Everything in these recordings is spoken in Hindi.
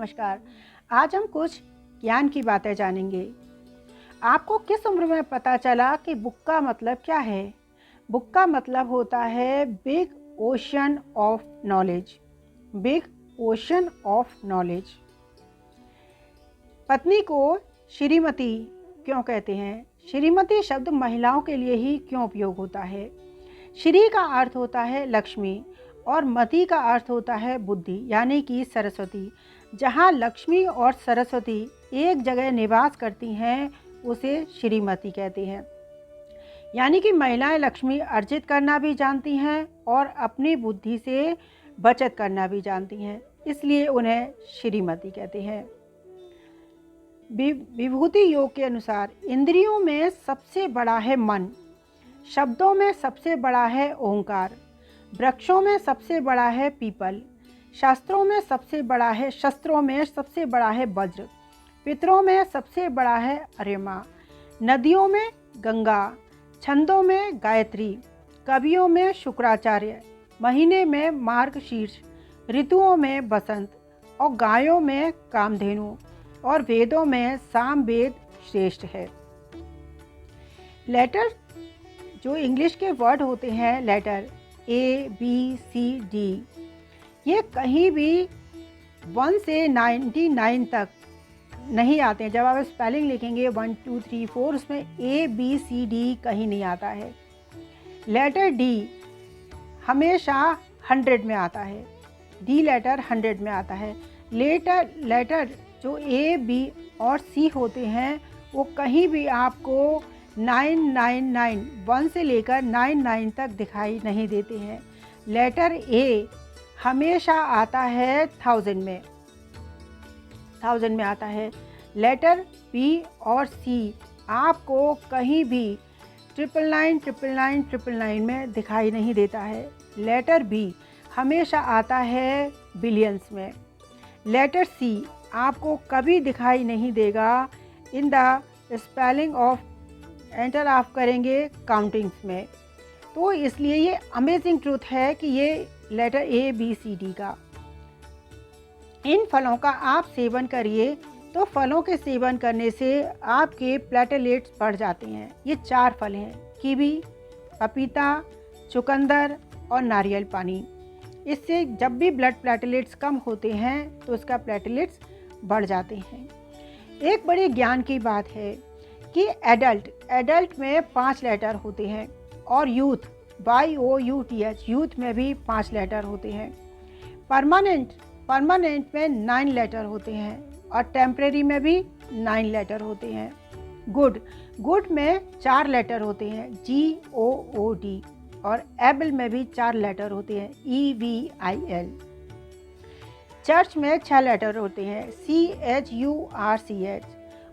नमस्कार। आज हम कुछ ज्ञान की बातें जानेंगे। आपको किस उम्र में पता चला कि बुक का मतलब क्या है? बुक का मतलब होता है big ocean of knowledge. Big ocean of knowledge. पत्नी को श्रीमती क्यों कहते हैं? श्रीमती शब्द महिलाओं के लिए ही क्यों उपयोग होता है? श्री का अर्थ होता है लक्ष्मी और मति का अर्थ होता है बुद्धि यानी कि सरस्वती। जहाँ लक्ष्मी और सरस्वती एक जगह निवास करती हैं उसे श्रीमती कहते हैं। यानी कि महिलाएं लक्ष्मी अर्जित करना भी जानती हैं और अपनी बुद्धि से बचत करना भी जानती हैं, इसलिए उन्हें श्रीमती कहते हैं। विभूति योग के अनुसार इंद्रियों में सबसे बड़ा है मन, शब्दों में सबसे बड़ा है ओंकार, वृक्षों में सबसे बड़ा है पीपल, शस्त्रों में सबसे बड़ा है वज्र, पितरों में सबसे बड़ा है अर्यमा, नदियों में गंगा, छंदों में गायत्री, कवियों में शुक्राचार्य, महीने में मार्गशीर्ष, ऋतुओं में बसंत और गायों में कामधेनु और वेदों में सामवेद श्रेष्ठ है। लेटर जो इंग्लिश के वर्ड होते हैं, letter A, B, C, D, ये कहीं भी 1 से 99 तक नहीं आते हैं। जब आप स्पेलिंग लिखेंगे 1, 2, 3, 4 उसमें A, B, C, D कहीं नहीं आता है। लेटर D हमेशा 100 में आता है। D लेटर 100 में आता है। लेटर जो A, B और C होते हैं वो कहीं भी आपको 999 1 से लेकर 99 तक दिखाई नहीं देते हैं। लेटर A हमेशा आता है 1000 में आता है। लेटर B और C आपको कहीं भी 999 में दिखाई नहीं देता है। लेटर B हमेशा आता है बिलियंस में। लेटर C आपको कभी दिखाई नहीं देगा in the spelling of enter आप करेंगे काउंटिंग्स में। तो इसलिए ये अमेजिंग ट्रूथ है कि ये letter A, B, C, D का। इन फलों का आप सेवन करिए तो फलों के सेवन करने से आपके प्लेटलेट्स बढ़ जाते हैं। ये 4 फल हैं, कीवी, पपीता, चुकंदर और नारियल पानी। इससे जब भी ब्लड प्लेटलेट्स कम होते हैं तो उसका प्लेटलेट्स बढ़ जाते हैं। एक बड़े ज्ञान की बात है कि एडल्ट में 5 लेटर होते हैं और यूथ YOUTH यूथ में भी 5 लेटर होते हैं। परमानेंट में 9 लेटर होते हैं और टेम्परेरी में भी 9 लेटर होते हैं। गुड में 4 लेटर होते हैं GOOD और एबल में भी 4 लेटर होते हैं EVIL। चर्च में 6 लेटर होते हैं CHURCH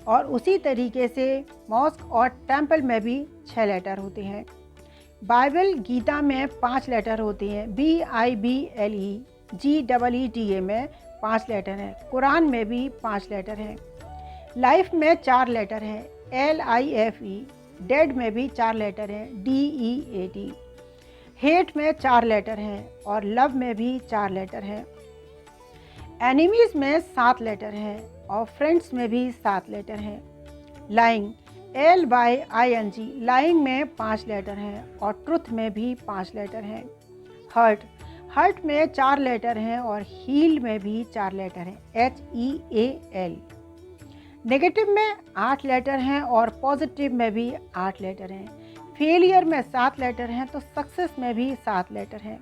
और उसी तरीके से मॉस्क और टेम्पल में भी 6 लेटर होते हैं। बाइबल गीता में 5 लेटर होते हैं BIBLE GEEDA में 5 लेटर हैं। कुरान में भी 5 लेटर हैं। लाइफ में 4 लेटर हैं LIFE। डेड में भी 4 लेटर हैं DEAD। हेट में 4 लेटर हैं और लव में भी 4 लेटर हैं। एनिमीज में 7 लेटर हैं और फ्रेंड्स में भी 7 लेटर हैं। लाइंग LYING लाइंग में 5 लेटर हैं और ट्रुथ में भी 5 लेटर हैं। हर्ट में 4 लेटर हैं और हील में भी 4 लेटर हैं HEAL। नेगेटिव में 8 लेटर हैं और पॉजिटिव में भी 8 लेटर हैं। फेलियर में 7 लेटर हैं तो सक्सेस में भी 7 लेटर हैं।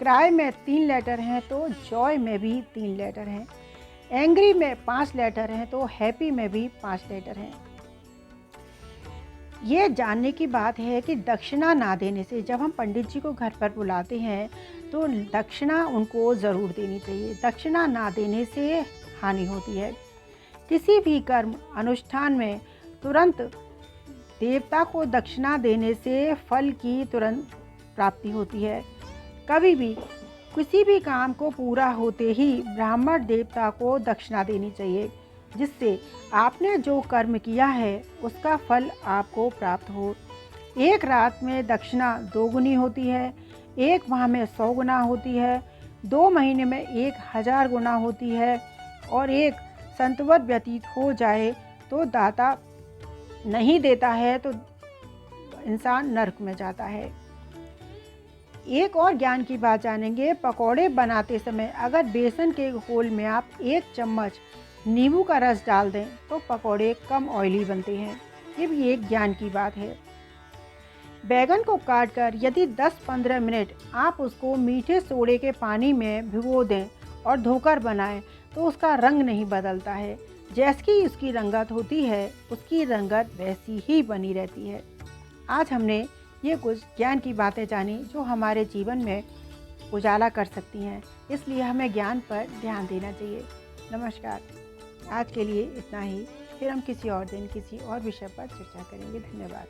क्राई में 3 लेटर हैं तो जॉय में भी 3 लेटर हैं। एंग्री में 5 लेटर हैं तो हैप्पी में भी 5 लेटर हैं। ये जानने की बात है कि दक्षिणा ना देने से, जब हम पंडित जी को घर पर बुलाते हैं तो दक्षिणा उनको ज़रूर देनी चाहिए। दक्षिणा ना देने से हानि होती है। किसी भी कर्म अनुष्ठान में तुरंत देवता को दक्षिणा देने से फल की तुरंत प्राप्ति होती है। कभी भी किसी भी काम को पूरा होते ही ब्राह्मण देवता को दक्षिणा देनी चाहिए, जिससे आपने जो कर्म किया है उसका फल आपको प्राप्त हो। एक रात में दक्षिणा 2 गुनी होती है, 1 माह में 100 गुना होती है, 2 महीने में 1000 गुना होती है और एक संतवर व्यतीत हो जाए तो दाता नहीं देता है तो इंसान नर्क में जाता है। एक और ज्ञान की बात जानेंगे। पकौड़े बनाते समय अगर बेसन के घोल में आप 1 चम्मच नींबू का रस डाल दें तो पकौड़े कम ऑयली बनते हैं। ये भी एक ज्ञान की बात है। बैगन को काटकर यदि 10-15 मिनट आप उसको मीठे सोडे के पानी में भिगो दें और धोकर बनाएं तो उसका रंग नहीं बदलता है। जैसी उसकी रंगत होती है उसकी रंगत वैसी ही बनी रहती है। आज हमने ये कुछ ज्ञान की बातें जानी जो हमारे जीवन में उजाला कर सकती हैं, इसलिए हमें ज्ञान पर ध्यान देना चाहिए। नमस्कार, आज के लिए इतना ही। फिर हम किसी और दिन किसी और विषय पर चर्चा करेंगे। धन्यवाद।